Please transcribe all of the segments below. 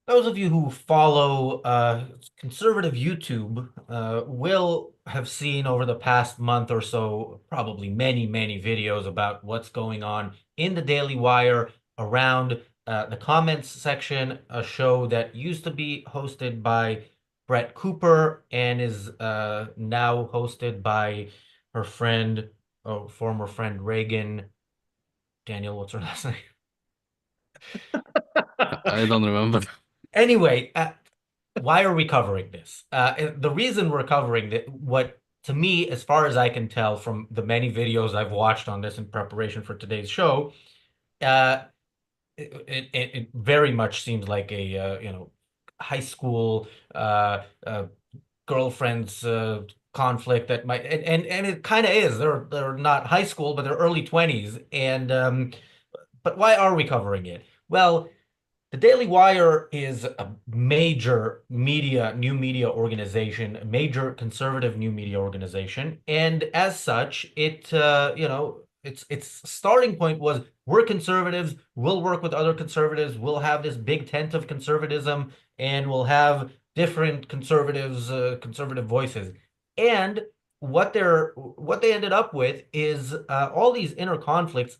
Those of you who follow conservative YouTube will have seen over the past month or so, probably many, many videos about what's going on in the Daily Wire around the comments section, a show that used to be hosted by Brett Cooper and is now hosted by her friend, former friend Reagan. Daniel, what's her last name? I don't remember. Anyway, why are we covering this? The reason we're covering that, what to me, as far as I can tell from the many videos I've watched on this in preparation for today's show, uh, it very much seems like a high school uh, girlfriends conflict that might and it kind of is. They're not high school, but they're early 20s, and but why are we covering it? Well, the Daily Wire is a major new media organization, a major conservative new media organization, and as such, its starting point was we're conservatives, we'll work with other conservatives, we'll have this big tent of conservatism, and we'll have different conservatives, conservative voices, and what they ended up with is all these inner conflicts,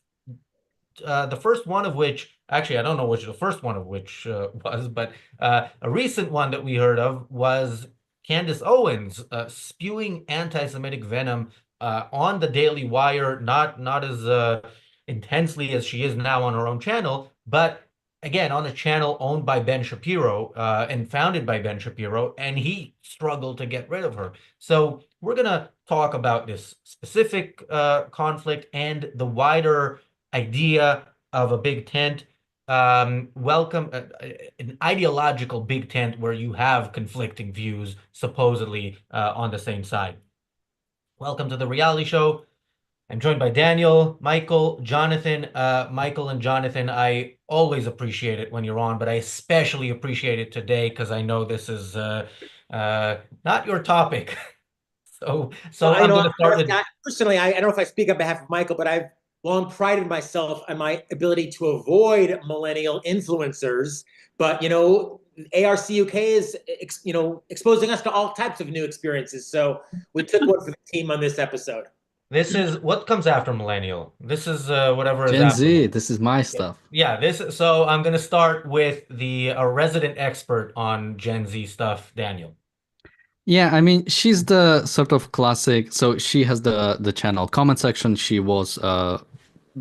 the first one of which, actually, I don't know which the first one of which was, but a recent one that we heard of was Candace Owens spewing anti-Semitic venom on the Daily Wire, not as intensely as she is now on her own channel, but again on a channel owned by Ben Shapiro and founded by Ben Shapiro, and he struggled to get rid of her. So we're gonna talk about this specific conflict and the wider idea of a big tent. Welcome an ideological big tent where you have conflicting views, supposedly on the same side. Welcome to the reality show. I'm joined by Daniel, Michael, Jonathan. Michael and Jonathan, I always appreciate it when you're on, but I especially appreciate it today because I know this is not your topic. So Well, I'm going to start with personally, I don't know if I speak on behalf of Michael, but I've long prided myself on my ability to avoid millennial influencers. But ARCUK is exposing us to all types of new experiences. So we took one for the team on this episode. this is what comes after millennial. This is whatever is Gen after that. Z, this is my Yeah, stuff. yeah. So I'm gonna start with the a resident expert on Gen Z stuff, Daniel. Yeah, I mean, she's the sort of classic. So she has the channel comment section. She was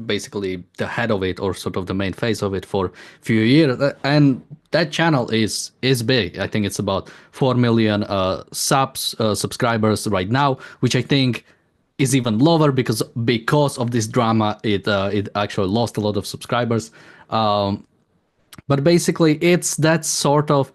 basically the head of it or sort of the main face of it for a few years, and that channel is big. I think it's about 4 million subscribers right now, which I think is even lower because of this drama. It actually lost a lot of subscribers. But basically it's that sort of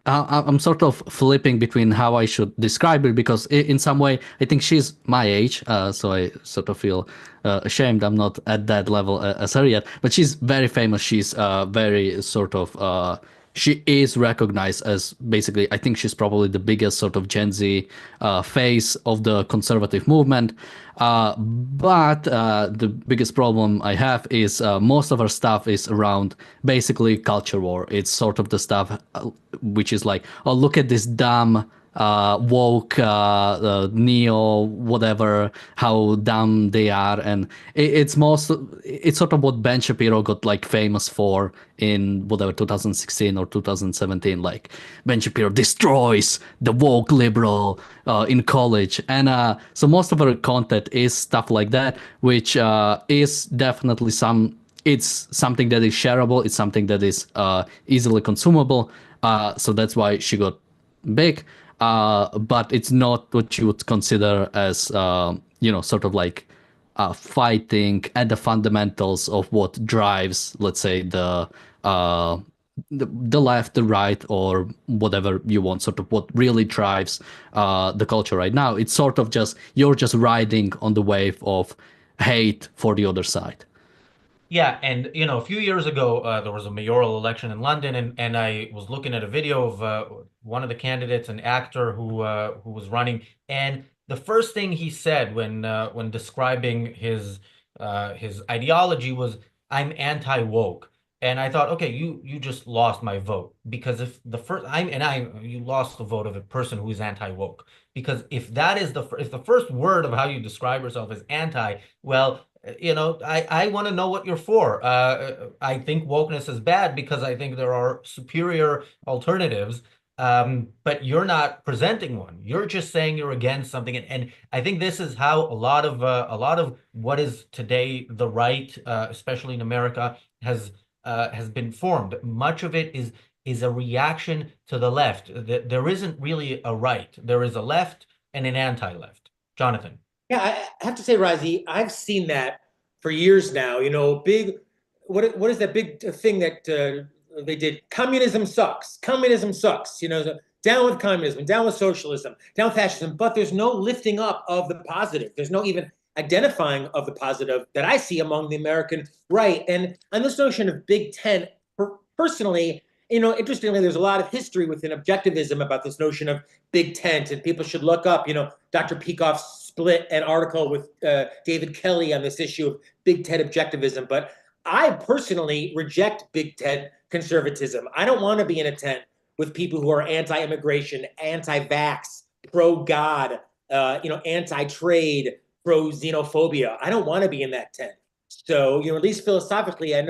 I'm sort of flipping between how I should describe it because in some way I think she's my age, so I sort of feel ashamed I'm not at that level as her yet. But she's very famous. She's very sort of she is recognized as basically, I think she's probably the biggest sort of Gen Z face of the conservative movement. But the biggest problem I have is most of our stuff is around basically culture war. It's sort of the stuff which is like, oh, look at this dumb woke neo whatever, how dumb they are. And it's sort of what Ben Shapiro got like famous for in whatever 2016 or 2017. Like, Ben Shapiro destroys the woke liberal in college. And so most of our content is stuff like that, which is definitely it's something that is shareable. It's something that is easily consumable. So that's why she got big. But it's not what you would consider as, sort of like fighting at the fundamentals of what drives, let's say, uh, the left, the right, or whatever you want, sort of what really drives the culture right now. It's sort of just, you're just riding on the wave of hate for the other side. Yeah, and a few years ago, there was a mayoral election in London, and I was looking at a video of one of the candidates, an actor who was running, and the first thing he said when describing his ideology was, "I'm anti-woke." And I thought, okay, you just lost my vote, because if the first you lost the vote of a person who is anti-woke, because if that is if the first word of how you describe yourself is anti, well, I want to know what you're for. I think wokeness is bad because I think there are superior alternatives. But you're not presenting one. You're just saying you're against something, and I think this is how a lot of what is today the right, especially in America, has been formed. Much of it is a reaction to the left. There isn't really a right. There is a left and an anti-left. Jonathan. Yeah, I have to say, Razi, I've seen that for years now. Big, what is that big thing that they did? Communism sucks. Communism sucks. Down with communism, down with socialism, down with fascism. But there's no lifting up of the positive. There's no even identifying of the positive that I see among the American right. And on this notion of Big Tent, personally, interestingly, there's a lot of history within objectivism about this notion of Big Tent, and people should look up. Dr. Peikoff split an article with David Kelly on this issue of Big Tent objectivism. But I personally reject Big Tent conservatism. I don't want to be in a tent with people who are anti-immigration, anti-vax, pro-God, anti-trade, pro-xenophobia. I don't want to be in that tent. So, at least philosophically, I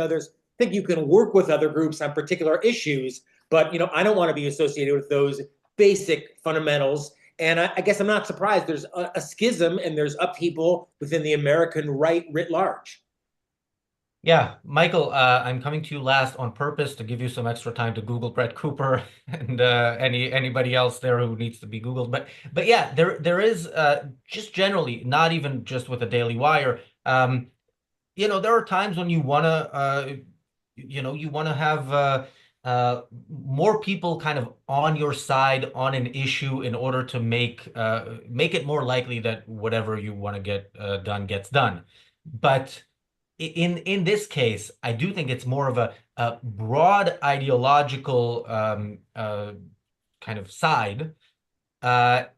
think you can work with other groups on particular issues, but I don't want to be associated with those basic fundamentals. And I guess I'm not surprised there's a schism and there's upheaval within the American right writ large. Yeah, Michael, I'm coming to you last on purpose to give you some extra time to Google Brett Cooper and anybody else there who needs to be Googled. But yeah, there is just generally, not even just with the Daily Wire. There are times when you want to have more people kind of on your side on an issue in order to make it more likely that whatever you want to get done gets done. But in this case, I do think it's more of a broad ideological kind of side. And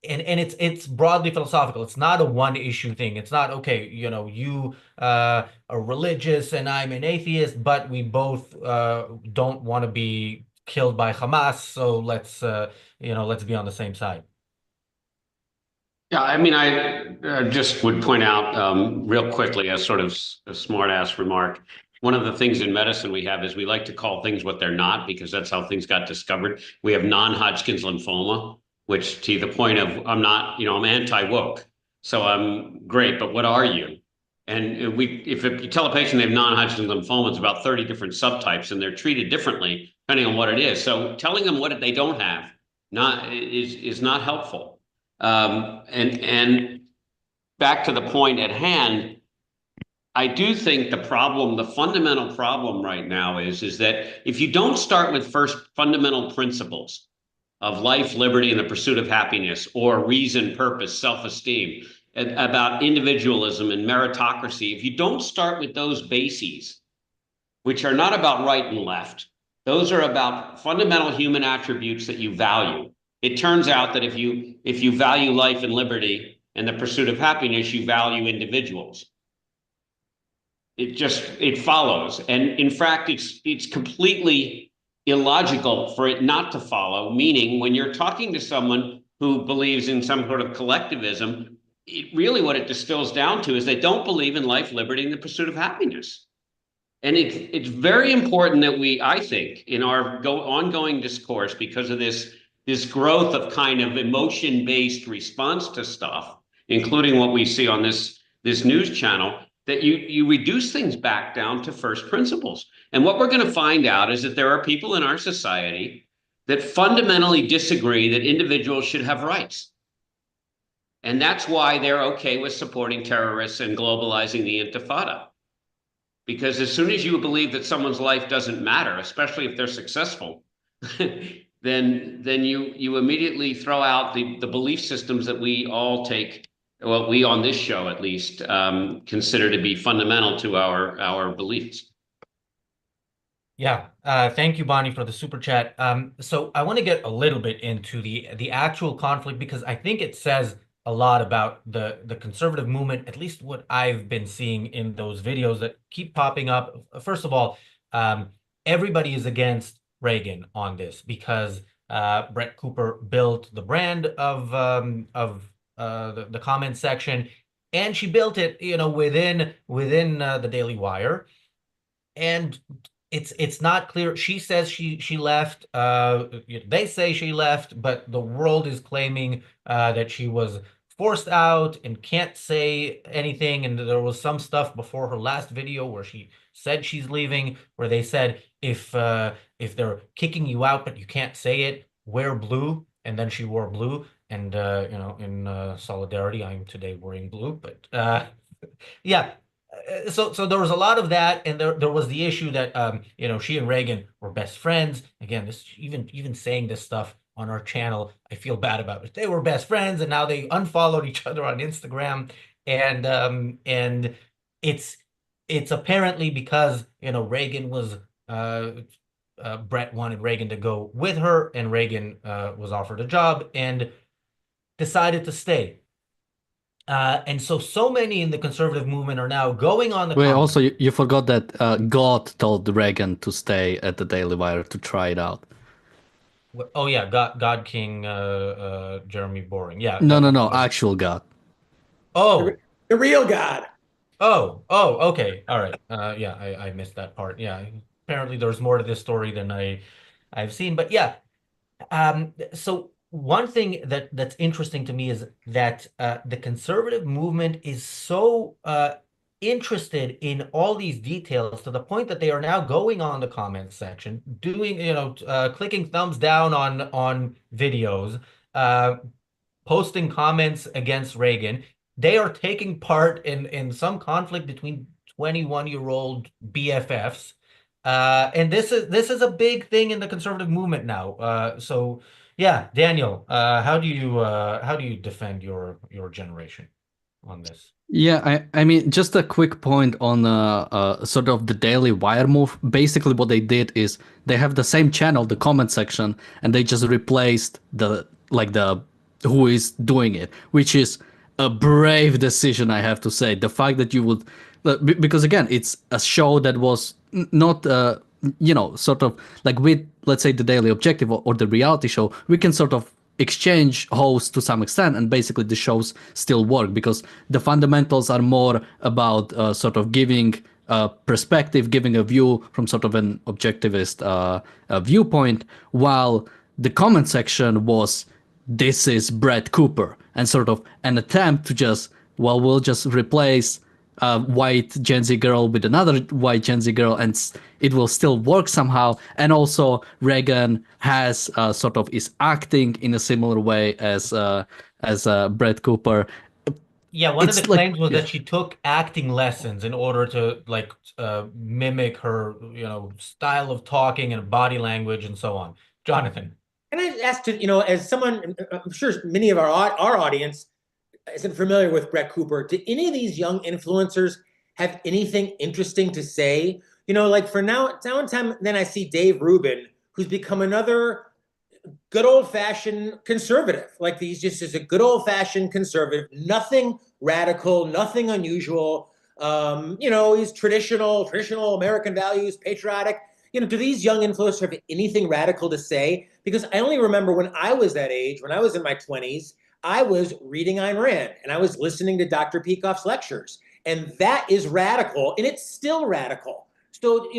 it's broadly philosophical. It's not a one issue thing. It's not, okay, you are religious and I'm an atheist, but we both don't want to be killed by Hamas, so let's be on the same side. Yeah, I mean, I just would point out real quickly, as sort of a smart-ass remark, one of the things in medicine we have is we like to call things what they're not, because that's how things got discovered. We have non-Hodgkin's lymphoma, which, to the point of I'm anti-woke, so I'm great, but what are you? And if you tell a patient they have non-Hodgkin's lymphoma, it's about 30 different subtypes, and they're treated differently depending on what it is. So telling them what they don't have is not helpful. And back to the point at hand, I do think the fundamental problem right now is that if you don't start with first fundamental principles of life, liberty, and the pursuit of happiness, or reason, purpose, self-esteem, about individualism and meritocracy, if you don't start with those bases, which are not about right and left, those are about fundamental human attributes that you value. It turns out that if you value life and liberty and the pursuit of happiness, you value individuals. It follows. And in fact, it's completely illogical for it not to follow, meaning when you're talking to someone who believes in some sort of collectivism, really what it distills down to is they don't believe in life, liberty, and the pursuit of happiness. And it's very important that I think, in our ongoing discourse, because of this growth of kind of emotion-based response to stuff, including what we see on this news channel, that you reduce things back down to first principles. And what we're going to find out is that there are people in our society that fundamentally disagree that individuals should have rights. And that's why they're okay with supporting terrorists and globalizing the Intifada. Because as soon as you believe that someone's life doesn't matter, especially if they're successful, then you immediately throw out the belief systems that we all take, well, we on this show at least, consider to be fundamental to our beliefs. Yeah, thank you, Bonnie, for the super chat. So I want to get a little bit into the actual conflict, because I think it says a lot about the conservative movement, at least what I've been seeing in those videos that keep popping up. First of all, everybody is against Reagan on this because Brett Cooper built the brand of the comment section, and she built it, within the Daily Wire, and it's not clear. She says she left. They say she left, but the world is claiming that she was forced out and can't say anything. And there was some stuff before her last video where she said she's leaving, where they said if they're kicking you out but you can't say it, wear blue. And then she wore blue. And in solidarity, I'm today wearing blue. But yeah, so there was a lot of that, and there was the issue that she and Reagan were best friends. Again, this even saying this stuff on our channel, I feel bad about it. They were best friends, and now they unfollowed each other on Instagram, and it's apparently because Reagan was Brett wanted Reagan to go with her, and Reagan was offered a job and decided to stay. And so many in the conservative movement are now going on the Wait, comment. also, you forgot that God told Reagan to stay at the Daily Wire to try it out. Oh yeah, God King Jeremy Boring. Yeah. No, actual God. Oh, The real God. oh, okay. All right. Yeah, I missed that part. Yeah. Apparently there's more to this story than I've seen. But yeah. So one thing that's interesting to me is that the conservative movement is so interested in all these details to the point that they are now going on the comment section, doing, clicking thumbs down on videos, posting comments against Reagan. They are taking part in some conflict between 21-year-old BFFs. And this is a big thing in the conservative movement now. So yeah, Daniel, how do you defend your generation on this? Yeah, I mean, just a quick point on sort of the Daily Wire move. Basically, what they did is they have the same channel, the comment section, and they just replaced the who is doing it, which is a brave decision, I have to say. The fact that you would, because again, it's a show that was not, sort of like with, let's say, the Daily Objective or the reality show, we can sort of exchange hosts to some extent, and basically the shows still work because the fundamentals are more about sort of giving a perspective, giving a view from sort of an objectivist viewpoint, while the comment section was, this is Brett Cooper, and sort of an attempt to just, well, we'll just replace a white Gen Z girl with another white Gen Z girl, and it will still work somehow. And also, Reagan has sort of is acting in a similar way as Brett Cooper. Yeah, one of the claims was that she took acting lessons in order to mimic her, style of talking and body language and so on. Jonathan. And I asked to, as someone, I'm sure many of our audience isn't familiar with Brett Cooper. Do any of these young influencers have anything interesting to say? Like for now and time, then I see Dave Rubin, who's become another good old-fashioned conservative. Like he's just is a good old-fashioned conservative, nothing radical, nothing unusual. He's traditional American values, patriotic. Do these young influencers have anything radical to say? Because I only remember when I was that age, when I was in my 20s, I was reading Ayn Rand and I was listening to Dr. Peikoff's lectures. And that is radical, and it's still radical. So,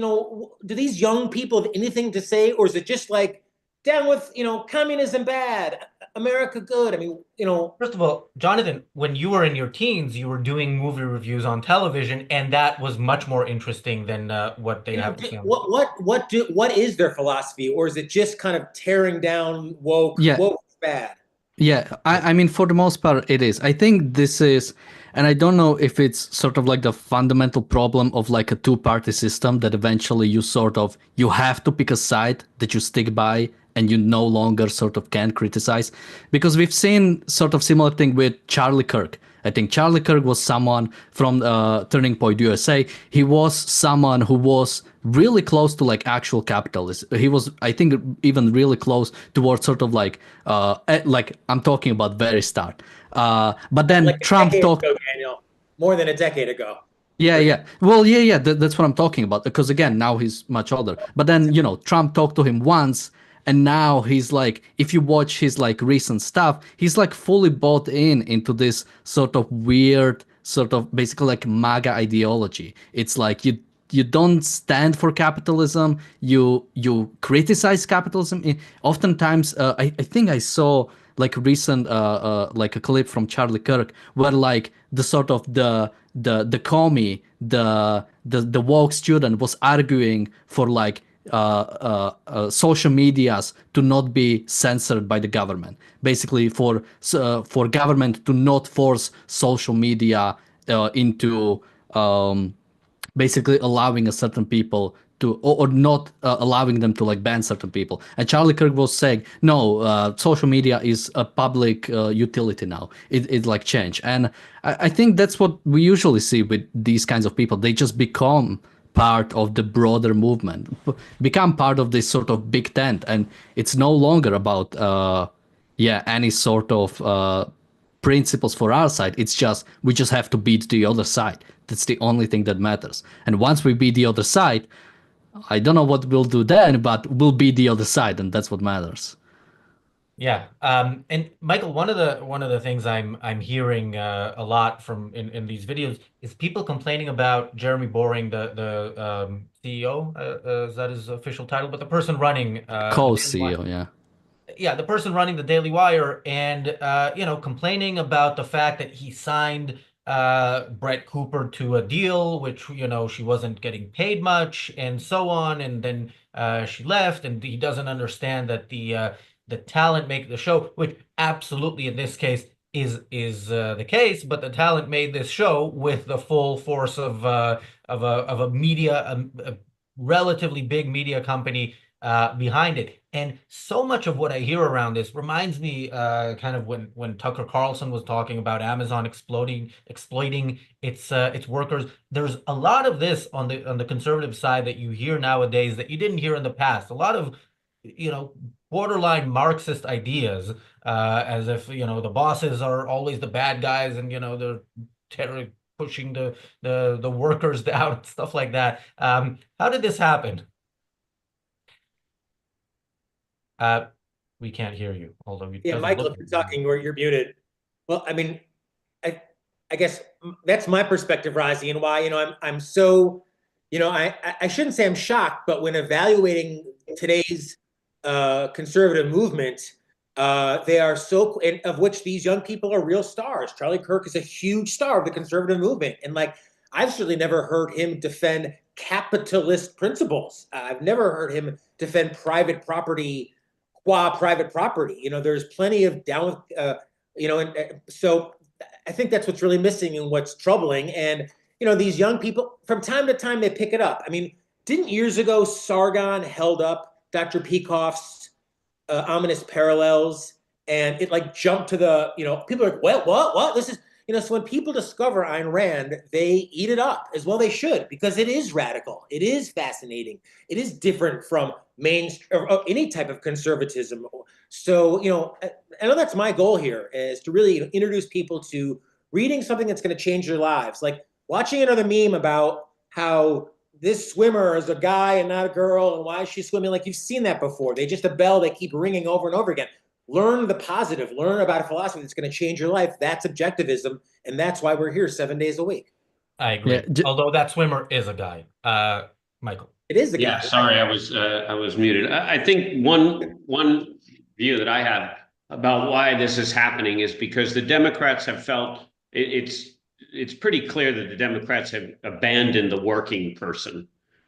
do these young people have anything to say, or is it just like, down with, communism bad, America good? I mean, First of all, Jonathan, when you were in your teens, you were doing movie reviews on television, and that was much more interesting than what they have to say. What is their philosophy, or is it just kind of tearing down woke? Yeah. Woke is bad. Yeah, I mean, for the most part, it is. I think this is, and I don't know if it's sort of like the fundamental problem of like a two-party system that eventually you have to pick a side that you stick by and you no longer sort of can criticize. Because we've seen sort of similar thing with Charlie Kirk. I think Charlie Kirk was someone from Turning Point USA. He was someone who was really close to like actual capitalists. He was, I think, even really close towards sort of like I'm talking about very start. But then like Trump talked. Daniel, more than a decade ago. Yeah. Well, yeah. That's what I'm talking about. Because again, now he's much older. But then, Trump talked to him once, and now he's like, if you watch his like recent stuff, he's like fully bought into this sort of weird, sort of basically like MAGA ideology. It's like you don't stand for capitalism. You criticize capitalism. Oftentimes, I think I saw like recent like a clip from Charlie Kirk where like the sort of the commie, the woke student was arguing for like social medias to not be censored by the government, basically for government to not force social media into basically allowing a certain people to, or not allowing them to like ban certain people. And Charlie Kirk was saying, no, social media is a public utility now. It like changed. And I think that's what we usually see with these kinds of people. They just become part of the broader movement, become part of this sort of big tent. And it's no longer about, any sort of principles for our side. It's just we just have to beat the other side. That's the only thing that matters. And once we beat the other side, I don't know what we'll do then, but we'll beat the other side, and that's what matters. Yeah. And Michael, one of the things I'm hearing a lot from in these videos is people complaining about Jeremy Boring, the CEO, is that his official title, but the person running the Daily Wire. Co-CEO, yeah. Yeah, the person running the Daily Wire, and complaining about the fact that he signed Brett Cooper to a deal, which she wasn't getting paid much, and so on, and then she left, and he doesn't understand that the talent make the show, which absolutely in this case is the case, but the talent made this show with the full force of a media, a relatively big media company behind it. And so much of what I hear around this reminds me kind of when Tucker Carlson was talking about Amazon exploiting its workers. There's a lot of this on the conservative side that you hear nowadays that you didn't hear in the past. A lot of you know borderline Marxist ideas, as if the bosses are always the bad guys, and they're pushing the workers down, stuff like that. How did this happen? Uh, we can't hear you, although it Yeah, doesn't Michael, look if like you're talking, you're muted. Well, I mean, I I guess that's my perspective, Razi, and why I'm so I shouldn't say I'm shocked, but when evaluating today's conservative movement, they are so, and of which these young people are real stars. Charlie Kirk is a huge star of the conservative movement, and like I've certainly never heard him defend capitalist principles. I've never heard him defend private property qua private property. There's plenty of down, and so I think that's what's really missing and what's troubling. And these young people, from time to time, they pick it up. I mean, didn't years ago Sargon held up Dr. Peikoff's ominous parallels, and it like jumped to the people are like, what? This is so when people discover Ayn Rand, they eat it up, as well they should, because it is radical, it is fascinating, it is different from mainstream or any type of conservatism. So I know that's my goal here, is to really introduce people to reading something that's going to change their lives, like watching another meme about how this swimmer is a guy and not a girl, and why is she swimming? Like, you've seen that before. They just a bell they keep ringing over and over again. Learn the positive. Learn about a philosophy that's going to change your life. That's objectivism, and that's why we're here 7 days a week. I Yeah, agree. Although that swimmer is a guy. Michael. It is the Yeah, guy. sorry, I was muted. I think one view that I have about why this is happening is because the Democrats have felt it's pretty clear that the Democrats have abandoned the working person.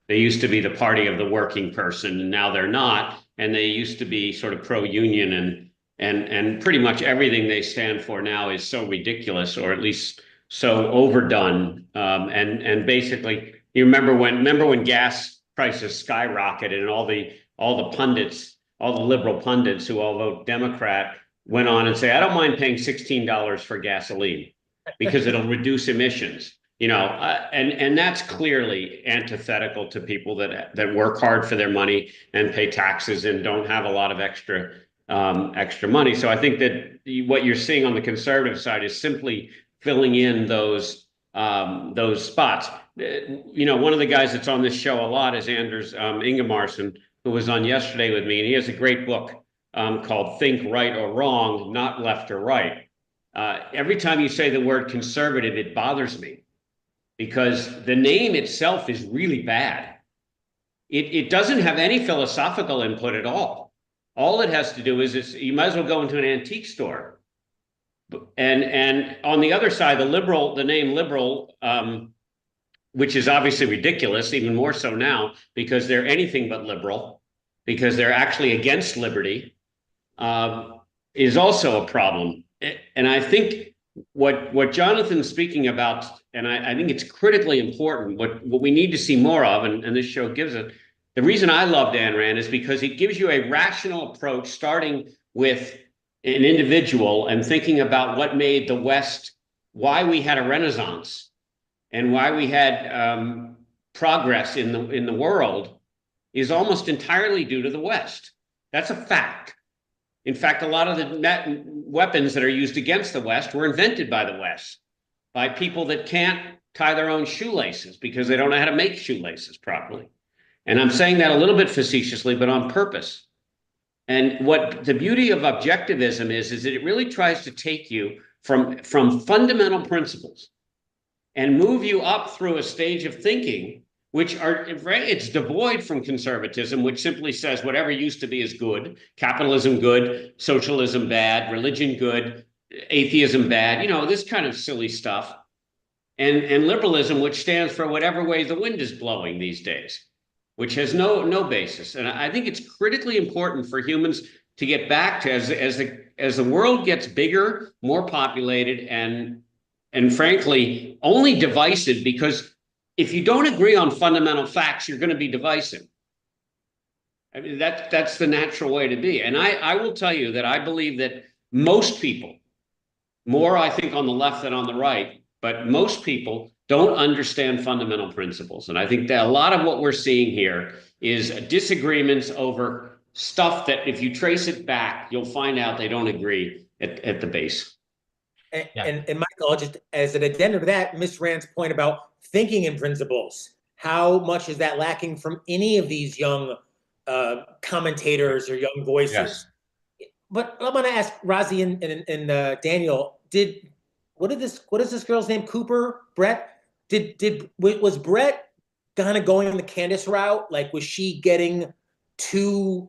They used to be the party of the working person, and now they're not. And they used to be sort of pro-union, and pretty much everything they stand for now is so ridiculous, or at least so overdone. And basically, you remember when gas prices skyrocketed, and all the pundits, all the liberal pundits who all vote Democrat went on and say, I don't mind paying $16 for gasoline because it'll reduce emissions. And that's clearly antithetical to people that work hard for their money and pay taxes and don't have a lot of extra money. So I think that what you're seeing on the conservative side is simply filling in those those spots. One of the guys that's on this show a lot is Anders Ingemarson, who was on yesterday with me, and he has a great book called Think Right or Wrong, Not Left or Right. Every time you say the word conservative, it bothers me because the name itself is really bad. It doesn't have any philosophical input at all. All it has to do is you might as well go into an antique store. And on the other side, the name liberal, which is obviously ridiculous, even more so now, because they're anything but liberal, because they're actually against liberty, is also a problem. And I think what Jonathan's speaking about, and I think it's critically important, what we need to see more of, and this show gives it, the reason I loved Ayn Rand is because it gives you a rational approach, starting with an individual and thinking about what made the West, why we had a Renaissance and why we had progress in the world is almost entirely due to the West. That's a fact. In fact, a lot of the weapons that are used against the West were invented by the West, by people that can't tie their own shoelaces because they don't know how to make shoelaces properly. And I'm saying that a little bit facetiously, but on purpose. And what the beauty of objectivism is that it really tries to take you from fundamental principles and move you up through a stage of thinking, it's devoid from conservatism, which simply says whatever used to be is good, capitalism good, socialism bad, religion good, atheism bad, this kind of silly stuff. And liberalism, which stands for whatever way the wind is blowing these days, which has no basis. And I think it's critically important for humans to get back to, as the world gets bigger, more populated, and frankly, only divisive, because if you don't agree on fundamental facts, you're going to be divisive. I mean, that's the natural way to be. And I will tell you that I believe that most people, more I think on the left than on the right, but most people don't understand fundamental principles. And I think that a lot of what we're seeing here is disagreements over stuff that if you trace it back, you'll find out they don't agree at the base. And Michael, just as an addendum to that, Ms. Rand's point about thinking in principles, how much is that lacking from any of these young commentators or young voices? Yes. But I'm going to ask Razi and Daniel, what is this girl's name? Cooper? Brett? Was Brett kind of going the Candace route? Like, was she getting too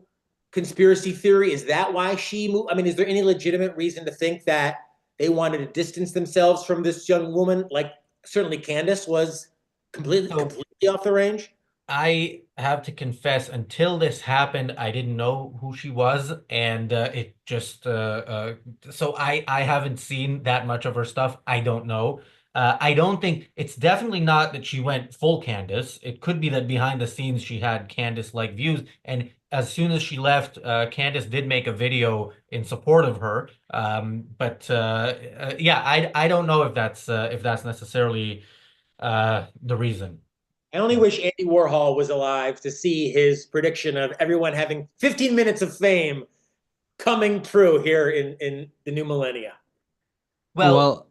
conspiracy theory? Is that why she moved? I mean, is there any legitimate reason to think that they wanted to distance themselves from this young woman? Like, certainly Candace was completely off the range. I have to confess, until this happened, I didn't know who she was, and it just so I haven't seen that much of her stuff. I don't know. I don't think it's definitely not that she went full Candace. It could be that behind the scenes she had Candace-like views, and as soon as she left, Candace did make a video in support of her. But yeah, I don't know if that's necessarily the reason. I only wish Andy Warhol was alive to see his prediction of everyone having 15 minutes of fame coming true here in the new millennia. Well,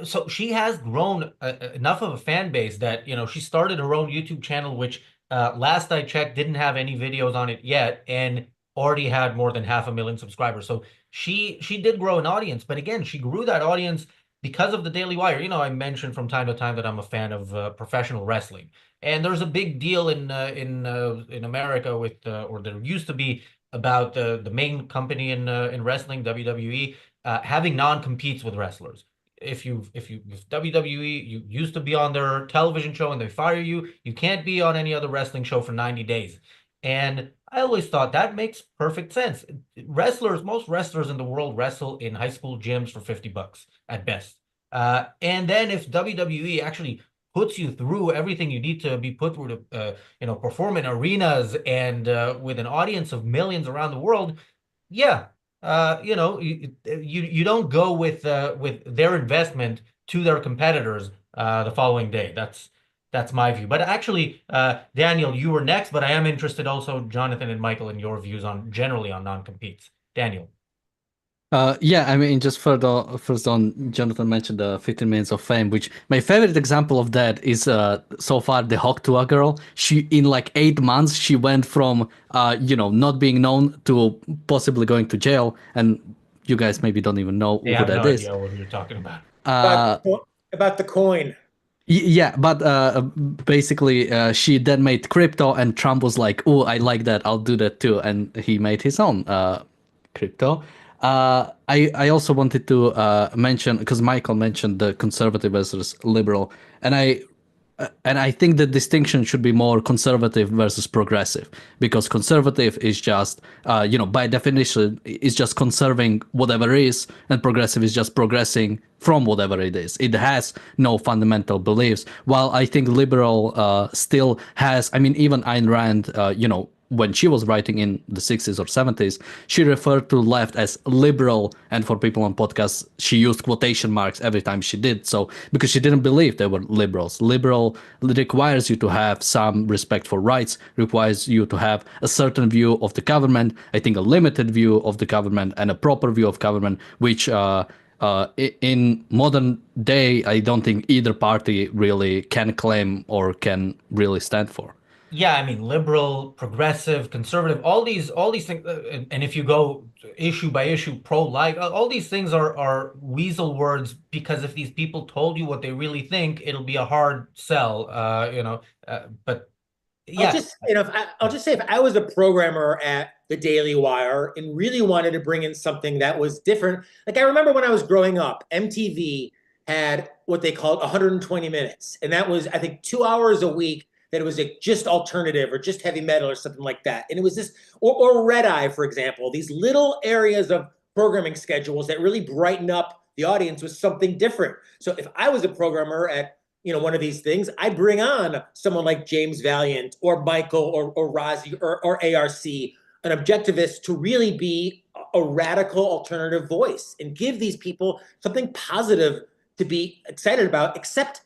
so she has grown enough of a fan base that, she started her own YouTube channel, which last I checked didn't have any videos on it yet, and already had more than 500,000 subscribers. So she did grow an audience, but again, she grew that audience because of the Daily Wire. I mentioned from time to time that I'm a fan of professional wrestling, and there's a big deal in America with or there used to be, about the main company in wrestling, WWE, having non-competes with wrestlers. If WWE, you used to be on their television show and they fire you, you can't be on any other wrestling show for 90 days. And I always thought that makes perfect sense. Most wrestlers in the world wrestle in high school gyms for $50 at best. And then if WWE actually puts you through everything you need to be put through to, perform in arenas and with an audience of millions around the world, yeah. You don't go with their investment to their competitors the following day. That's my view. But actually, Daniel, you were next, but I am interested also, Jonathan and Michael, in your views generally on non-competes. Daniel. Yeah, I mean, just further, first on, Jonathan mentioned the 15 minutes of fame, which my favorite example of that is so far the Hawk girl. She, in like 8 months, she went from, not being known to possibly going to jail. And you guys maybe don't even know They who have no that is. idea what you're talking about. Uh, About the coin. yeah, but basically, she then made crypto, and Trump was like, "Oh, I like that. I'll do that too," and he made his own crypto. I also wanted to mention, because Michael mentioned the conservative versus liberal, and I think the distinction should be more conservative versus progressive, because conservative is just, by definition, is just conserving whatever is, and progressive is just progressing from whatever it is. It has no fundamental beliefs. While I think liberal still has, I mean, even Ayn Rand, when she was writing in the 60s or 70s, she referred to left as liberal. And for people on podcasts, she used quotation marks every time she did so, because she didn't believe they were liberals. Liberal requires you to have some respect for rights, requires you to have a certain view of the government, I think a limited view of the government, and a proper view of government, which in modern day, I don't think either party really can claim or can really stand for. Yeah, I mean, liberal, progressive, conservative, all these things, and if you go issue by issue, pro-life, all these things are weasel words, because if these people told you what they really think, it'll be a hard sell, but I'll yeah, just, I'll just say, if I was a programmer at the Daily Wire and really wanted to bring in something that was different, like I remember when I was growing up, MTV had what they called 120 minutes, and that was, I think, 2 hours a week. That it was just alternative or just heavy metal or something like that, and it was this, or Red Eye, for example, these little areas of programming schedules that really brighten up the audience with something different. So if I was a programmer at one of these things, I bring on someone like James Valiant or Michael or Razi or ARC, an objectivist, to really be a radical alternative voice and give these people something positive to be excited about, except,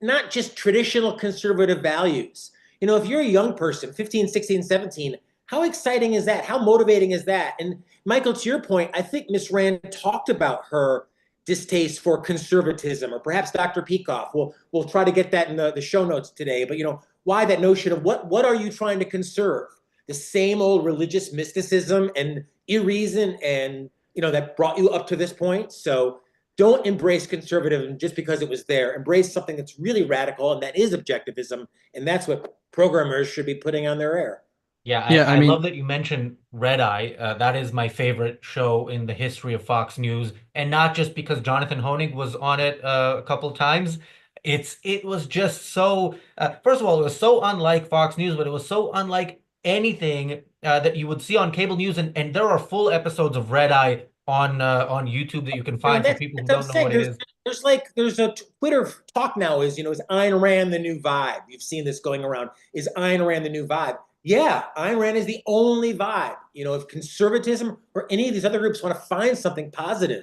not just traditional conservative values. If you're a young person, 15, 16, 17, how exciting is that? How motivating is that? And Michael, to your point, I think Miss Rand talked about her distaste for conservatism, or perhaps Dr. Peikoff. We'll try to get that in the show notes today. But why that notion of what are you trying to conserve? The same old religious mysticism and irreason, and that brought you up to this point. So don't embrace conservatism just because it was there. Embrace something that's really radical, and that is objectivism, and that's what programmers should be putting on their air. Yeah, Yeah, I I love mean, that you mentioned Red Eye. That is my favorite show in the history of Fox News, and not just because Jonathan Hoenig was on it a couple times. It was just so. First of all, it was so unlike Fox News, but it was so unlike anything that you would see on cable news. And there are full episodes of Red Eye on YouTube that you can I mean, find for people who that's what I'm don't know saying. what it is. There's a Twitter talk now, is Ayn Rand the new vibe? You've seen this going around. Is Ayn Rand the new vibe? Yeah, Ayn Rand is the only vibe. If conservatism or any of these other groups want to find something positive,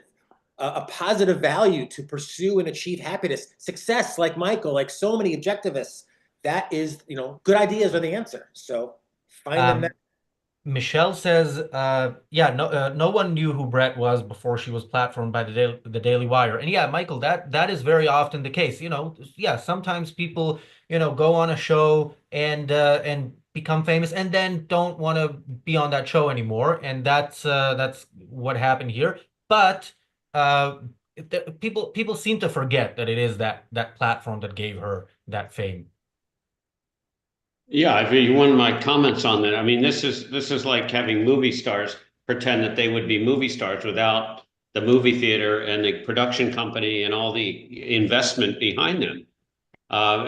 a positive value to pursue and achieve happiness, success, like Michael, like so many objectivists, that is, good ideas are the answer. So find them there. Um, Michelle says, yeah, no one knew who Brett was before she was platformed by the Daily Wire. And yeah, Michael, that is very often the case. Yeah, sometimes people, go on a show and become famous and then don't want to be on that show anymore. And that's what happened here. But uh, people seem to forget that it is that platform that gave her that fame. Yeah, I mean, one of my comments on that. I mean, this is like having movie stars pretend that they would be movie stars without the movie theater and the production company and all the investment behind them.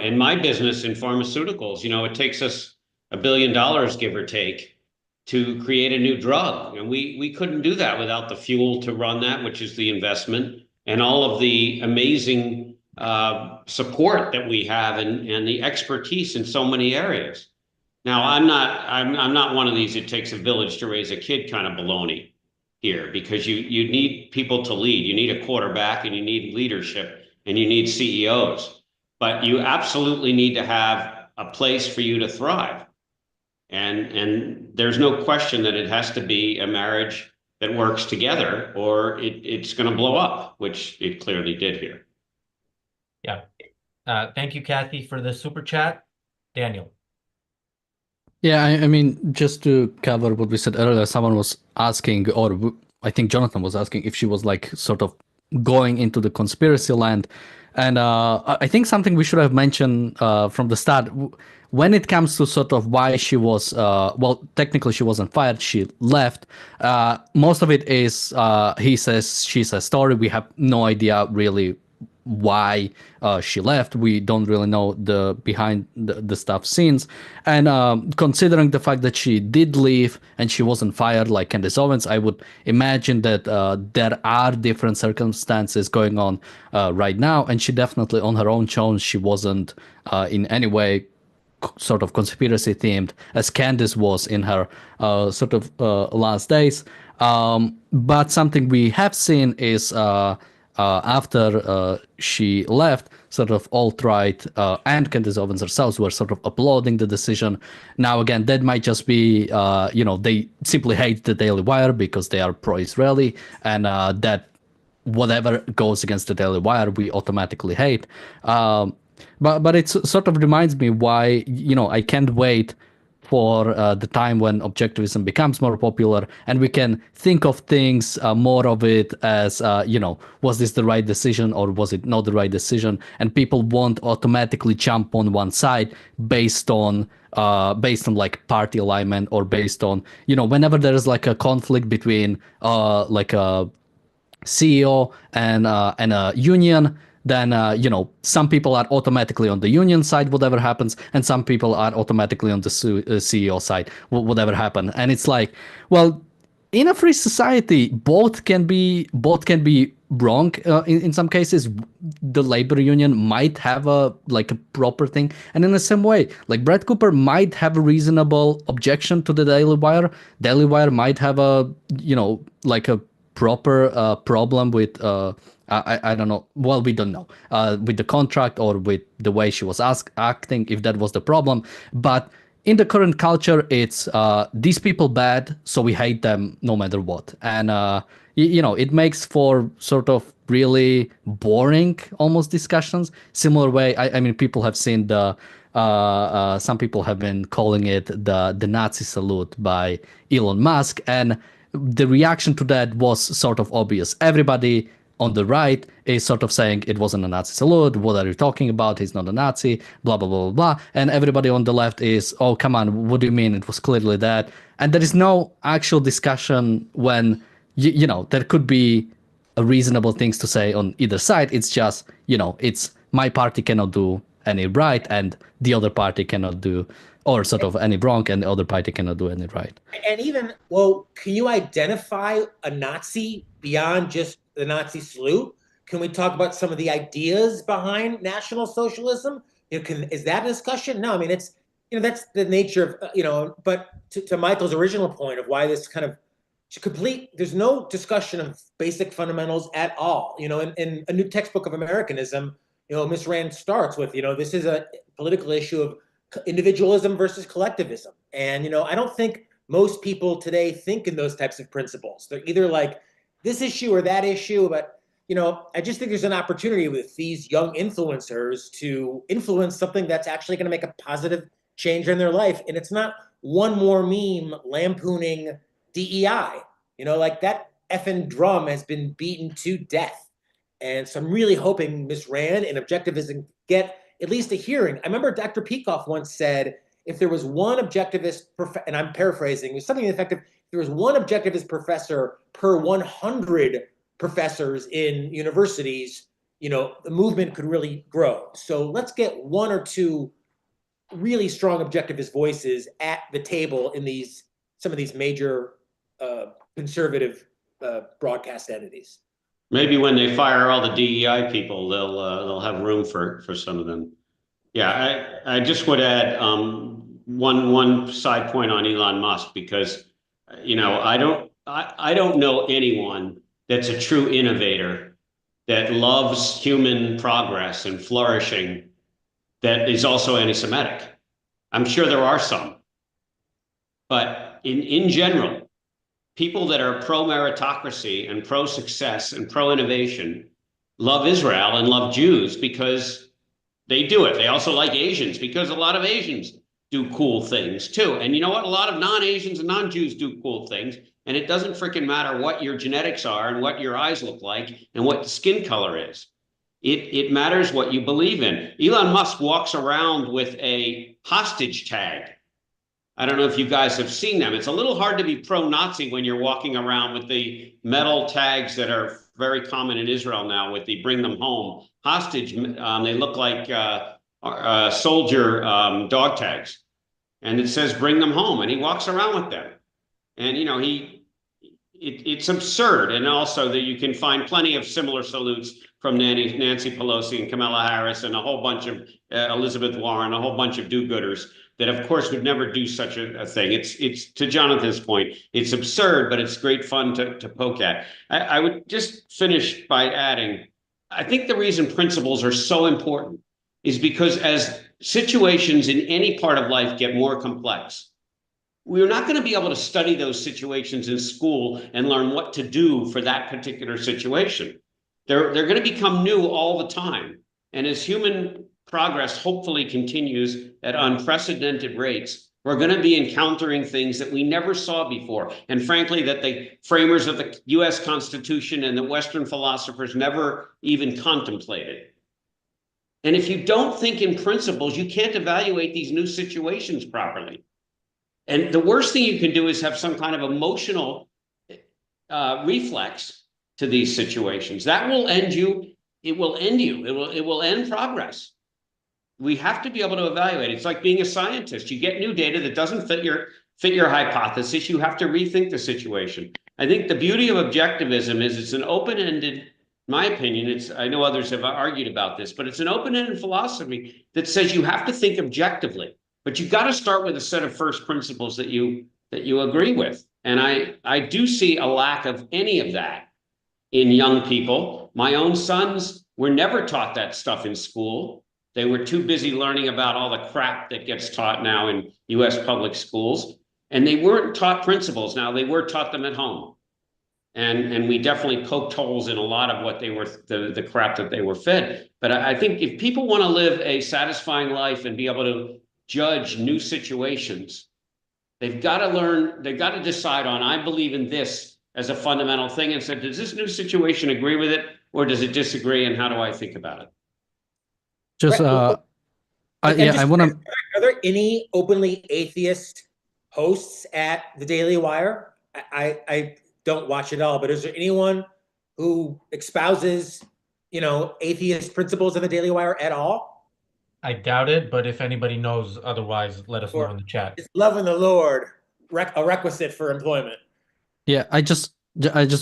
In my business in pharmaceuticals, it takes us $1 billion, give or take, to create a new drug, and we couldn't do that without the fuel to run that, which is the investment, and all of the amazing support that we have, and the expertise in so many areas. Now, I'm not one of these "it takes a village to raise a kid" kind of baloney here, because you need people to lead. You need a quarterback, and you need leadership, and you need CEOs. But you absolutely need to have a place for you to thrive. And there's no question that it has to be a marriage that works together, or it's going to blow up, which it clearly did here. Yeah. Thank you, Kathy, for the super chat. Daniel. Yeah, I mean, just to cover what we said earlier, someone was asking, or I think Jonathan was asking, if she was like sort of going into the conspiracy land. And I think something we should have mentioned from the start, when it comes to sort of why she was, well, technically she wasn't fired, she left. Most of it is he says, she says story. We have no idea really why she left. We don't really know the behind the stuff scenes. And considering the fact that she did leave and she wasn't fired like Candace Owens, I would imagine that there are different circumstances going on right now. And she definitely, on her own terms, she wasn't in any way sort of conspiracy themed as Candace was in her sort of last days. But something we have seen is after she left, sort of alt-right and Candace Owens herself were sort of applauding the decision. Now, again, that might just be, they simply hate the Daily Wire because they are pro-Israeli, and that whatever goes against the Daily Wire, we automatically hate. But it sort of reminds me why, I can't wait for the time when objectivism becomes more popular and we can think of things more of it as, was this the right decision or was it not the right decision? And people won't automatically jump on one side based on like party alignment or based on, whenever there is like a conflict between like a CEO and a union, then some people are automatically on the union side, whatever happens, and some people are automatically on the CEO side, whatever happens. And it's like, well, in a free society, both can be wrong. In some cases, the labor union might have a proper thing, and in the same way, like Brett Cooper might have a reasonable objection to the Daily Wire. Daily Wire might have a like a proper problem with I don't know. Well, we don't know with the contract or with the way she was acting, if that was the problem. But in the current culture, it's these people bad, so we hate them no matter what. And, it makes for sort of really boring almost discussions. Similar way, I mean, people have seen some people have been calling it the Nazi salute by Elon Musk. And the reaction to that was sort of obvious. Everybody on the right is sort of saying it wasn't a Nazi salute. What are you talking about? He's not a Nazi, blah, blah, blah, blah, blah. And everybody on the left is, oh, come on, what do you mean? It was clearly that. And there is no actual discussion when, there could be a reasonable things to say on either side. It's just, it's my party cannot do any right and the other party cannot do, or sort of any wrong and the other party cannot do any right. And even, well, can you identify a Nazi beyond just the Nazi salute? Can we talk about some of the ideas behind National Socialism? Is that a discussion? No, I mean, it's, that's the nature of, but to Michael's original point of why this kind of there's no discussion of basic fundamentals at all. In a new textbook of Americanism, Miss Rand starts with, this is a political issue of individualism versus collectivism. And, I don't think most people today think in those types of principles. They're either like this issue or that issue. But, I just think there's an opportunity with these young influencers to influence something that's actually going to make a positive change in their life. And it's not one more meme lampooning DEI. Like that effing drum has been beaten to death. And so I'm really hoping Miss Rand and objectivism get at least a hearing. I remember Dr. Peikoff once said, if there was one objectivist, and I'm paraphrasing, it was something effective, if there was one objectivist professor per 100 professors in universities, the movement could really grow. So let's get one or two really strong objectivist voices at the table in some of these major conservative broadcast entities. Maybe when they fire all the DEI people, they'll have room for some of them. Yeah, I just would add one side point on Elon Musk, because I don't know anyone that's a true innovator that loves human progress and flourishing that is also anti-Semitic. I'm sure there are some, but in general, people that are pro-meritocracy and pro-success and pro-innovation love Israel and love Jews because they do it. They also like Asians because a lot of Asians do cool things too. And you know what? A lot of non-Asians and non-Jews do cool things. And it doesn't freaking matter what your genetics are and what your eyes look like and what the skin color is. It matters what you believe in. Elon Musk walks around with a hostage tag. I don't know if you guys have seen them. It's a little hard to be pro-Nazi when you're walking around with the metal tags that are very common in Israel now with the bring them home hostage. They look like soldier dog tags. And it says bring them home. And he walks around with them. And, you know, it's absurd. And also that you can find plenty of similar salutes from Nancy Pelosi and Kamala Harris and a whole bunch of Elizabeth Warren, a whole bunch of do-gooders that, of course, would never do such a thing. It's to Jonathan's point, it's absurd, but it's great fun to poke at. I would just finish by adding, I think the reason principles are so important is because as situations in any part of life get more complex, we're not going to be able to study those situations in school and learn what to do for that particular situation. They're going to become new all the time. And as human progress hopefully continues at unprecedented rates, we're going to be encountering things that we never saw before. And frankly, that the framers of the US Constitution and the Western philosophers never even contemplated. And if you don't think in principles, you can't evaluate these new situations properly. And the worst thing you can do is have some kind of emotional reflex to these situations. That will end you. It will end you. It will end progress. We have to be able to evaluate. It's like being a scientist. You get new data that doesn't fit your hypothesis. You have to rethink the situation. I think the beauty of objectivism is it's an open-ended, in my opinion, I know others have argued about this, but it's an open-ended philosophy that says you have to think objectively, but you've got to start with a set of first principles that you agree with. And I do see a lack of any of that in young people. My own sons were never taught that stuff in school. They were too busy learning about all the crap that gets taught now in US public schools. And they weren't taught principles. Now, they were taught them at home. And we definitely poked holes in a lot of what they were, the crap that they were fed. But I think if people want to live a satisfying life and be able to judge new situations, they've got to learn, they've got to decide on, I believe in this as a fundamental thing, and said, does this new situation agree with it, or does it disagree, and how do I think about it? Just, I want to. Are there any openly atheist hosts at the Daily Wire? I don't watch it all, but is there anyone who espouses, atheist principles in the Daily Wire at all? I doubt it, but if anybody knows otherwise, let us know in the chat. Is loving the Lord a requisite for employment? Yeah, I just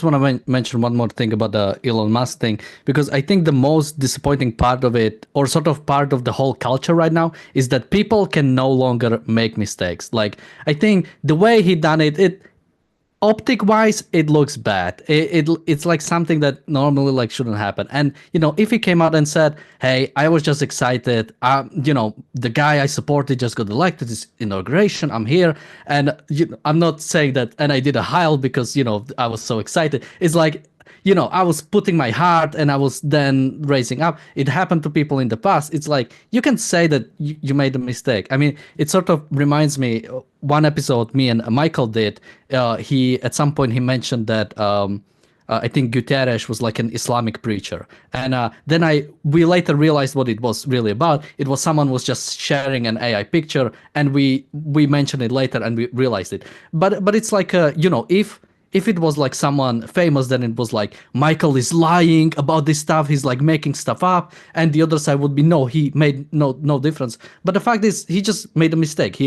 want to mention one more thing about the Elon Musk thing, because I think the most disappointing part of it, or sort of part of the whole culture right now, is that people can no longer make mistakes. Like, I think the way he done it optic wise, it looks bad. It's like something that normally like shouldn't happen. And if he came out and said, "Hey, I was just excited. The guy I supported just got elected. This inauguration. I'm here." And I'm not saying that. And I did a heil because I was so excited. It's like, I was putting my heart and I was then raising up. It happened to people in the past. It's like, you can say that you made a mistake. I mean, it sort of reminds me, one episode me and Michael did, at some point he mentioned that I think Guterres was like an Islamic preacher. And then we later realized what it was really about. It was someone was just sharing an AI picture, and we mentioned it later and we realized it. But it's like, if it was like someone famous, then it was like, Michael is lying about this stuff. He's like making stuff up. And the other side would be, no, he made no difference. But the fact is, he just made a mistake.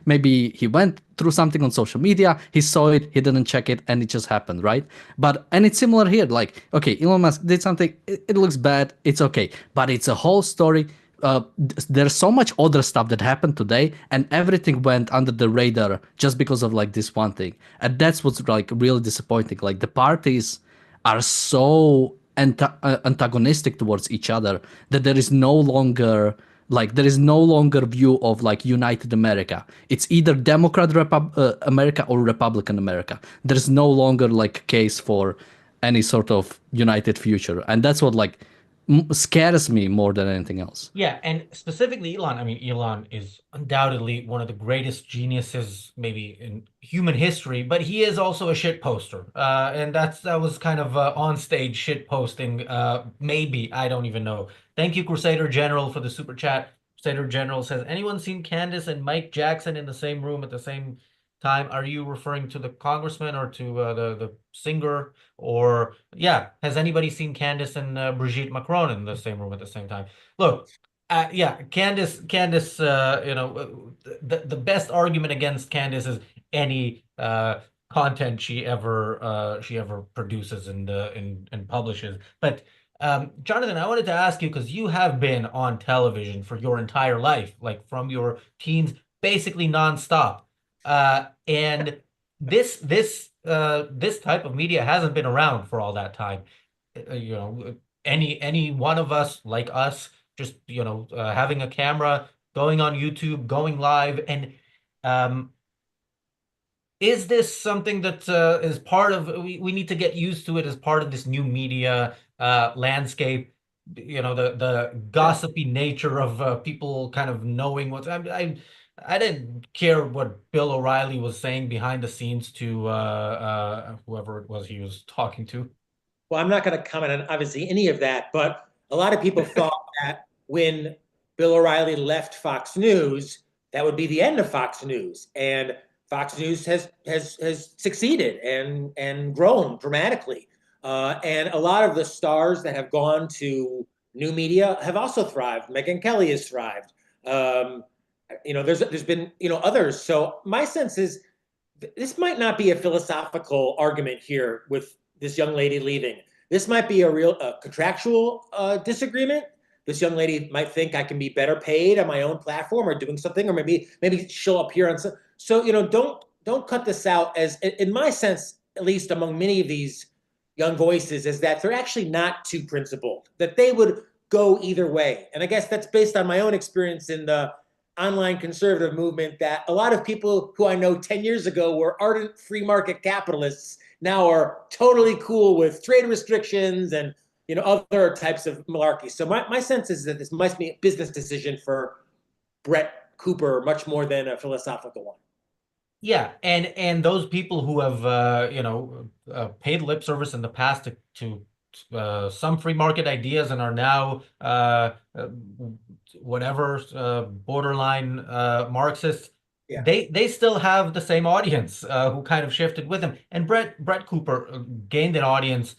Maybe he went through something on social media. He saw it. He didn't check it. And it just happened, right? And it's similar here. Like, okay, Elon Musk did something. It looks bad. It's okay. But it's a whole story. There's so much other stuff that happened today, and everything went under the radar just because of like this one thing. And that's what's like really disappointing. Like, the parties are so antagonistic towards each other that there is no longer Like there is no longer view of like united America. It's either Democrat America or Republican America. There's no longer like case for any sort of united future, and that's what like scares me more than anything else. Yeah, and specifically Elon, I mean, Elon is undoubtedly one of the greatest geniuses maybe in human history, but he is also a shit poster. And that was kind of on stage shit posting. Maybe, I don't even know. Thank you, Crusader General, for the super chat. Crusader General says, anyone seen Candace and Mike Jackson in the same room at the same time? Are you referring to the congressman or to the singer? Or yeah, has anybody seen Candace and Brigitte Macron in the same room at the same time? Look, yeah, Candace, the best argument against Candace is any content she ever produces and publishes. But Jonathan, I wanted to ask you because you have been on television for your entire life, like from your teens, basically nonstop. And this type of media hasn't been around for all that time. Any one of us like us just having a camera, going on YouTube, going live, and um, is this something that is part of we need to get used to it as part of this new media landscape? The gossipy nature of people kind of knowing what's I didn't care what Bill O'Reilly was saying behind the scenes to whoever it was he was talking to. Well, I'm not going to comment on obviously any of that, but a lot of people thought that when Bill O'Reilly left Fox News, that would be the end of Fox News. And Fox News has succeeded and grown dramatically. And a lot of the stars that have gone to new media have also thrived. Megyn Kelly has thrived. There's been others. So my sense is this might not be a philosophical argument here with this young lady leaving. This might be a real contractual disagreement. This young lady might think I can be better paid on my own platform or doing something, or maybe she'll appear on some. So don't cut this out as, in my sense, at least among many of these young voices, is that they're actually not too principled. That they would go either way, and I guess that's based on my own experience in the online conservative movement. That a lot of people who I know 10 years ago were ardent free market capitalists now are totally cool with trade restrictions and other types of malarkey. So my sense is that this must be a business decision for Brett Cooper much more than a philosophical one. Yeah, and those people who have paid lip service in the past to some free market ideas and are now borderline Marxists, Yeah. they still have the same audience who kind of shifted with him. And Brett Cooper gained an audience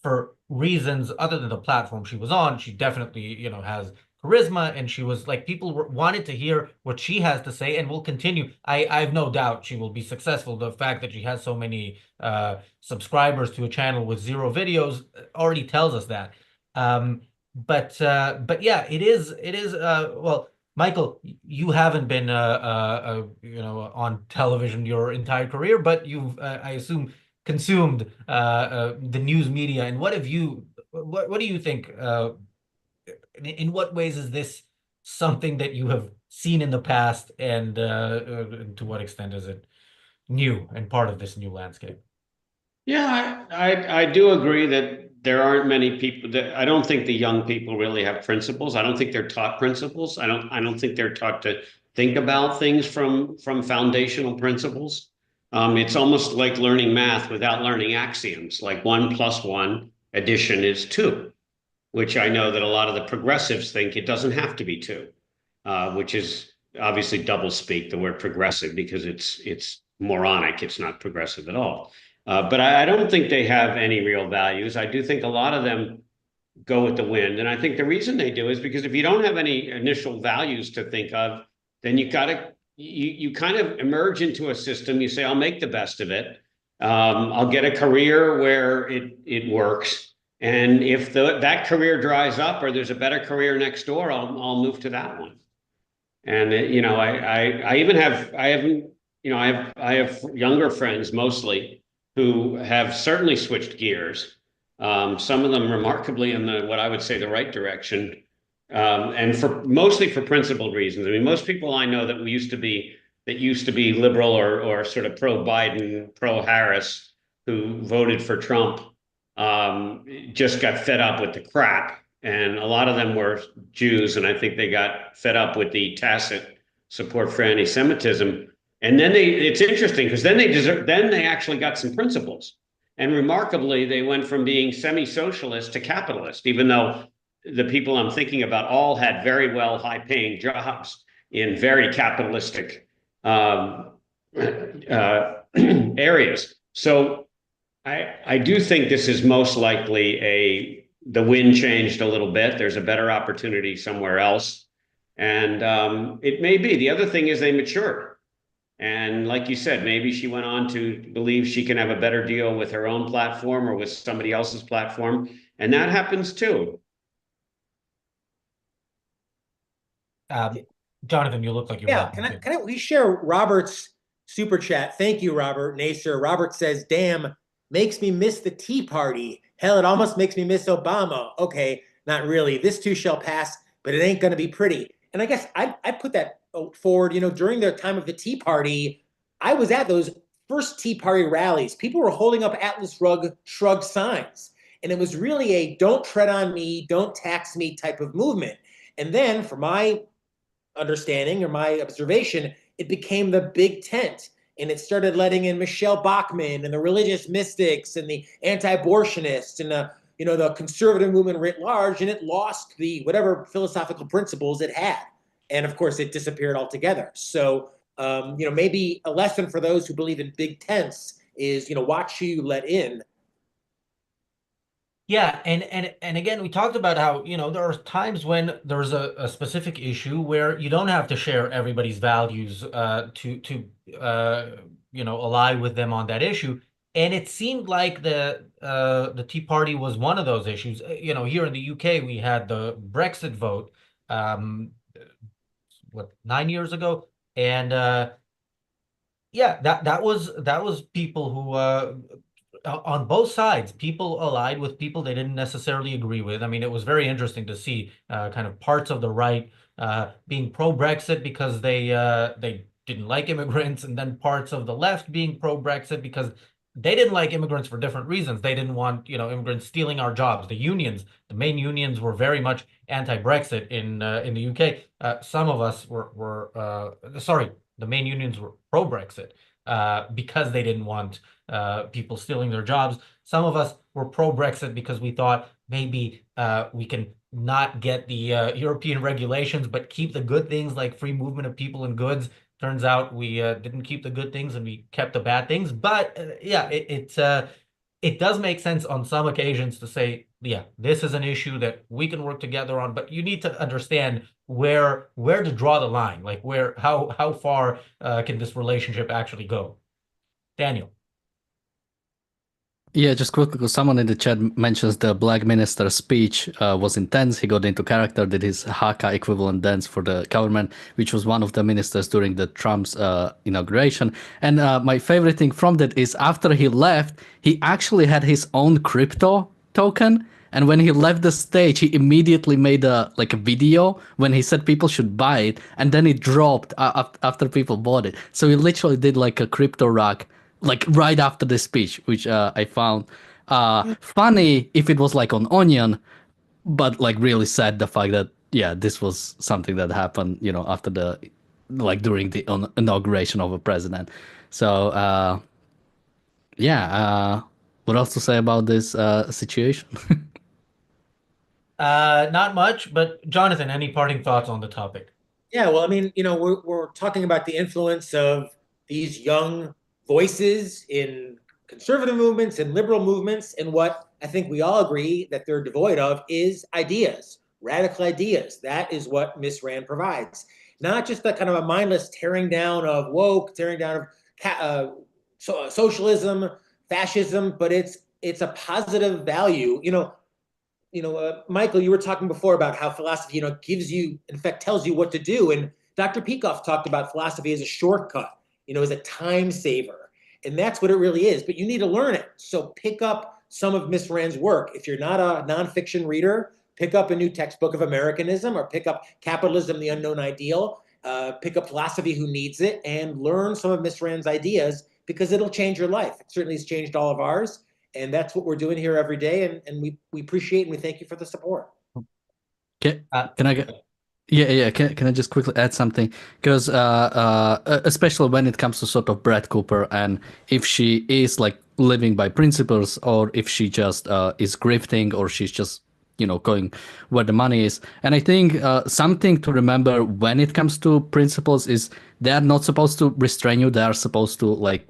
for reasons other than the platform she was on. She definitely has charisma, and she was like people wanted to hear what she has to say, and will continue. I have no doubt she will be successful. The fact that she has so many subscribers to a channel with 0 videos already tells us that. But yeah, it is well, Michael, you haven't been on television your entire career, but you've I assume consumed the news media. And what do you think? In what ways is this something that you have seen in the past, and to what extent is it new and part of this new landscape? Yeah, I do agree that there aren't many people that I don't think the young people really have principles. I don't think they're taught principles. I don't think they're taught to think about things from foundational principles. It's almost like learning math without learning axioms, like 1 + 1 addition is 2, which I know that a lot of the progressives think it doesn't have to be 2, which is obviously double speak, the word progressive, because it's moronic. It's not progressive at all. But I don't think they have any real values. I do think a lot of them go with the wind. And I think the reason they do is because if you don't have any initial values to think of, then you kind of emerge into a system. You say, I'll make the best of it. I'll get a career where it works. And if that career dries up or there's a better career next door, I'll move to that one. And I have younger friends mostly who have certainly switched gears. Some of them remarkably in what I would say the right direction. and mostly for principled reasons. I mean, most people I know that used to be liberal or sort of pro Biden, pro Harris, who voted for Trump, just got fed up with the crap. And a lot of them were Jews, and I think they got fed up with the tacit support for anti-Semitism. And then it's interesting because then they actually got some principles. And remarkably, they went from being semi-socialist to capitalist, even though the people I'm thinking about all had very well high-paying jobs in very capitalistic areas. So I do think this is most likely the wind changed a little bit. There's a better opportunity somewhere else. And it may be. The other thing is they matured. And like you said, maybe she went on to believe she can have a better deal with her own platform or with somebody else's platform. And that happens too. Jonathan, you look like you're Yeah, we share Robert's super chat? Thank you, Robert Nasser. Robert says, damn, makes me miss the Tea Party. Hell, it almost makes me miss Obama. Okay, not really. This too shall pass, but it ain't going to be pretty. And I guess I put that forward, during the time of the Tea Party, I was at those first Tea Party rallies. People were holding up Atlas Shrugged signs. And it was really a don't tread on me, don't tax me type of movement. And then for my understanding or my observation, it became the big tent. And it started letting in Michelle Bachmann and the religious mystics and the anti-abortionists and the conservative movement writ large, and it lost the whatever philosophical principles it had. And of course, it disappeared altogether. So, maybe a lesson for those who believe in big tents is, watch who you let in. Yeah, and again, we talked about how, there are times when there's a specific issue where you don't have to share everybody's values to ally with them on that issue. And it seemed like the Tea Party was one of those issues. Here in the UK, we had the Brexit vote, 9 years ago, and yeah, that was people who on both sides, people allied with people they didn't necessarily agree with. I mean, it was very interesting to see kind of parts of the right being pro-Brexit because they didn't like immigrants, and then parts of the left being pro-Brexit because they didn't like immigrants for different reasons. They didn't want, immigrants stealing our jobs. The main unions were very much anti-Brexit in the UK. Some of us the main unions were pro-Brexit because they didn't want people stealing their jobs. Some of us were pro-Brexit because we thought maybe we can not get the European regulations, but keep the good things like free movement of people and goods. Turns out we didn't keep the good things and we kept the bad things. But it does make sense on some occasions to say, yeah, this is an issue that we can work together on, but you need to understand where to draw the line, like how far can this relationship actually go. Daniel. Yeah, just quickly, because someone in the chat mentions the black minister's speech was intense. He got into character, did his haka equivalent dance for the government, which was one of the ministers during the Trump's inauguration. And my favorite thing from that is after he left, he actually had his own crypto token. And when he left the stage, he immediately made a video when he said people should buy it, and then it dropped after people bought it. So he literally did like a crypto rock right after the speech, which I found funny if it was like on Onion, but really sad the fact that this was something that happened after during the inauguration of a president. So what else to say about this situation? Not much, but Jonathan, any parting thoughts on the topic? Yeah, well, I mean, we're talking about the influence of these young voices in conservative movements and liberal movements, and what I think we all agree that they're devoid of is ideas, radical ideas. That is what Miss Rand provides. Not just the kind of a mindless tearing down of woke, tearing down of socialism, fascism, but it's a positive value. Michael, you were talking before about how philosophy, gives you, in fact, tells you what to do. And Dr. Peikoff talked about philosophy as a shortcut, as a time saver. And that's what it really is. But you need to learn it. So pick up some of Miss Rand's work. If you're not a nonfiction reader, pick up a new textbook of Americanism, or pick up Capitalism, the Unknown Ideal, pick up Philosophy, Who Needs It, and learn some of Miss Rand's ideas, because it'll change your life. It certainly has changed all of ours. And that's what we're doing here every day. And we appreciate and we thank you for the support. Can I get? Yeah. Can I just quickly add something? Because especially when it comes to sort of Brett Cooper, and if she is like living by principles, or if she just is grifting, or she's just going where the money is. And I think something to remember when it comes to principles is they are not supposed to restrain you. They are supposed to like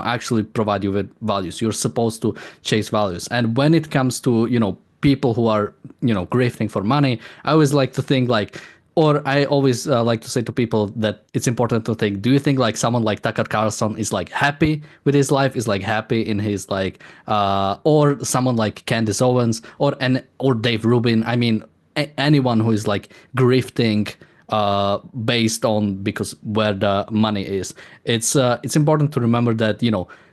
actually provide you with values. You're supposed to chase values. And when it comes to people who are grifting for money, I always like to think like, or I always like to say to people that it's important to think, do you think like someone like Tucker Carlson is like happy with his life, is like happy in his like or someone like Candace Owens or Dave Rubin? I mean, anyone who is like grifting based on because where the money is. It's important to remember that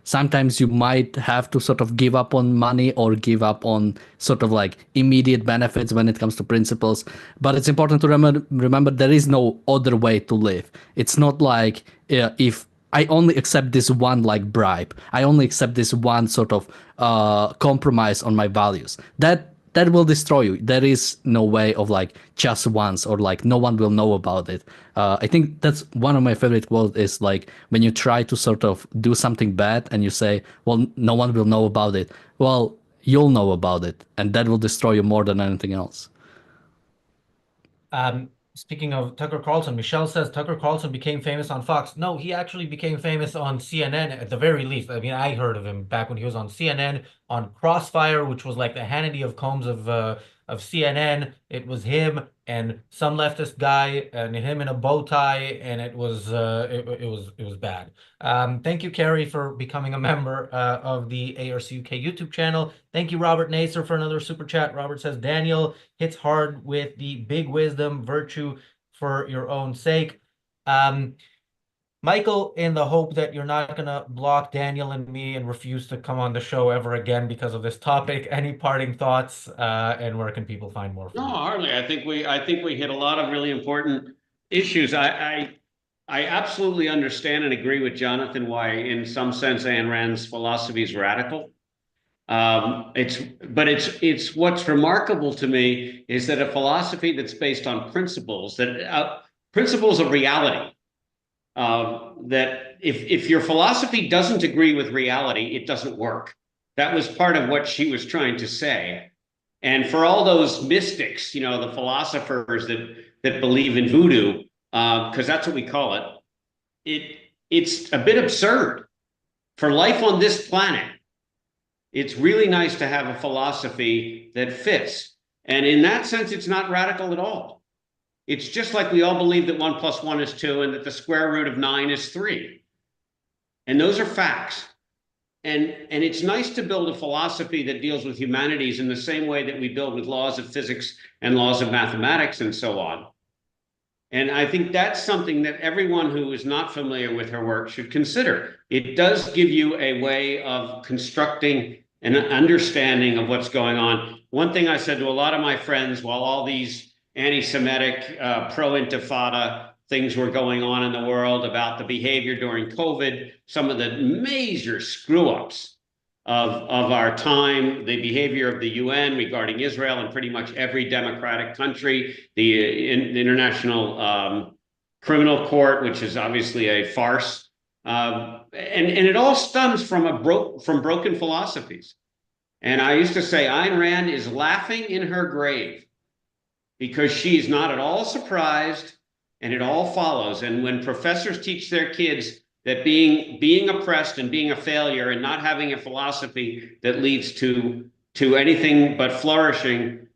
sometimes you might have to sort of give up on money or give up on sort of like immediate benefits when it comes to principles. But it's important to remember there is no other way to live. It's not like if I only accept this one like bribe, I only accept this one sort of compromise on my values. That will destroy you. There is no way of like just once, or like no one will know about it. I think that's one of my favorite quotes is like when you try to sort of do something bad and you say, well, no one will know about it. Well, you'll know about it, and that will destroy you more than anything else. Speaking of Tucker Carlson, Michelle says Tucker Carlson became famous on Fox. No, he actually became famous on CNN at the very least. I mean, I heard of him back when he was on CNN on Crossfire, which was like the Hannity of Combs of CNN. It was him and some leftist guy and him in a bow tie, and it was bad. Thank you, Carrie, for becoming a member of the ARCUK YouTube channel. Thank you, Robert Naser, for another super chat. Robert says Daniel hits hard with the big wisdom, virtue for your own sake. Michael, in the hope that you're not going to block Daniel and me and refuse to come on the show ever again because of this topic, any parting thoughts, and where can people find more from No, you? hardly. I think we hit a lot of really important issues. I absolutely understand and agree with Jonathan why, in some sense, Ayn Rand's philosophy is radical. It's what's remarkable to me is that a philosophy that's based on principles, that principles of reality, that if your philosophy doesn't agree with reality, it doesn't work. That was part of what she was trying to say. And for all those mystics, the philosophers that believe in voodoo, because that's what we call it's a bit absurd. For life on this planet, it's really nice to have a philosophy that fits. And in that sense, it's not radical at all. It's just like we all believe that 1 + 1 is 2 and that the square root of 9 is 3. And those are facts. And it's nice to build a philosophy that deals with humanities in the same way that we build with laws of physics and laws of mathematics and so on. And I think that's something that everyone who is not familiar with her work should consider. It does give you a way of constructing an understanding of what's going on. One thing I said to a lot of my friends while all these anti-Semitic, pro-Intifada things were going on in the world about the behavior during COVID, some of the major screw-ups of our time, the behavior of the UN regarding Israel and pretty much every democratic country, the International Criminal Court, which is obviously a farce. And it all stems from broken philosophies. And I used to say Ayn Rand is laughing in her grave because she's not at all surprised and it all follows. And when professors teach their kids that being oppressed and being a failure and not having a philosophy that leads to anything but flourishing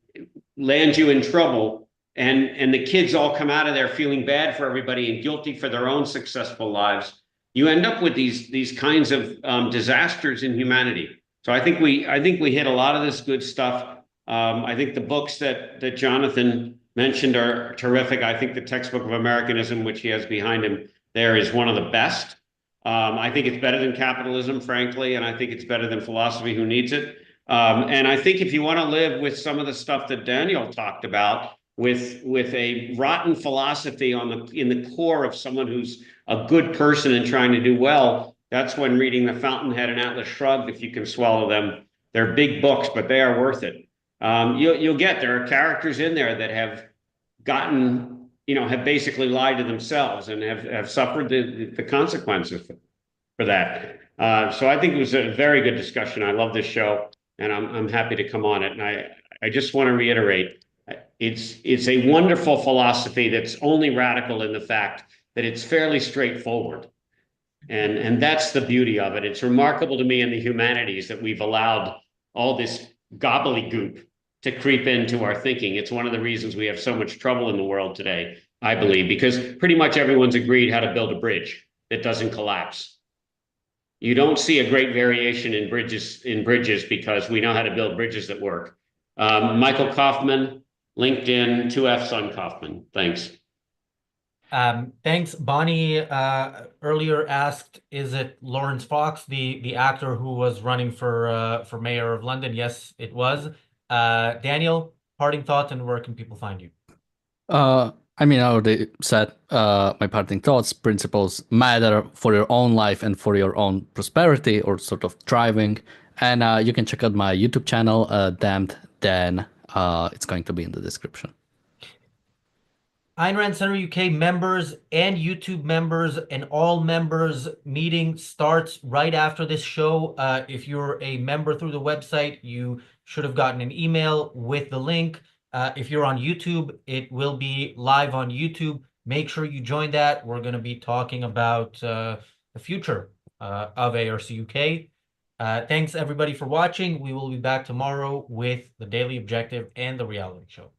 lands you in trouble, and the kids all come out of there feeling bad for everybody and guilty for their own successful lives, you end up with these kinds of disasters in humanity. So I think we hit a lot of this good stuff. I think the books that Jonathan mentioned are terrific. I think the textbook of Americanism, which he has behind him there, is one of the best. I think it's better than capitalism, frankly, and I think it's better than Philosophy, Who Needs It. And I think if you want to live with some of the stuff that Daniel talked about, with a rotten philosophy in the core of someone who's a good person and trying to do well, that's when reading The Fountainhead and Atlas Shrugged, if you can swallow them. They're big books, but they are worth it. You'll get there are characters in there that have gotten, have basically lied to themselves and have suffered the consequences for that. So I think it was a very good discussion. I love this show, and I'm happy to come on it. And I just want to reiterate, it's a wonderful philosophy that's only radical in the fact that it's fairly straightforward. And that's the beauty of it. It's remarkable to me in the humanities that we've allowed all this gobbledygook to creep into our thinking. It's one of the reasons we have so much trouble in the world today, I believe, because pretty much everyone's agreed how to build a bridge that doesn't collapse. You don't see a great variation in bridges because we know how to build bridges that work. Michael Kaufman, LinkedIn, 2Fs on Kaufman. Thanks. Thanks. Bonnie earlier asked, is it Lawrence Fox, the actor who was running for mayor of London? Yes, it was. Daniel, parting thoughts, and where can people find you? I mean, I already said my parting thoughts. Principles matter for your own life and for your own prosperity or sort of thriving. And you can check out my YouTube channel, Damned Dan. It's going to be in the description. Ayn Rand Center UK members and YouTube members and all members meeting starts right after this show. If you're a member through the website, you should have gotten an email with the link. If you're on YouTube, it will be live on YouTube. Make sure you join that. We're going to be talking about the future of ARCUK. Thanks everybody for watching. We will be back tomorrow with the Daily Objective and the reality show.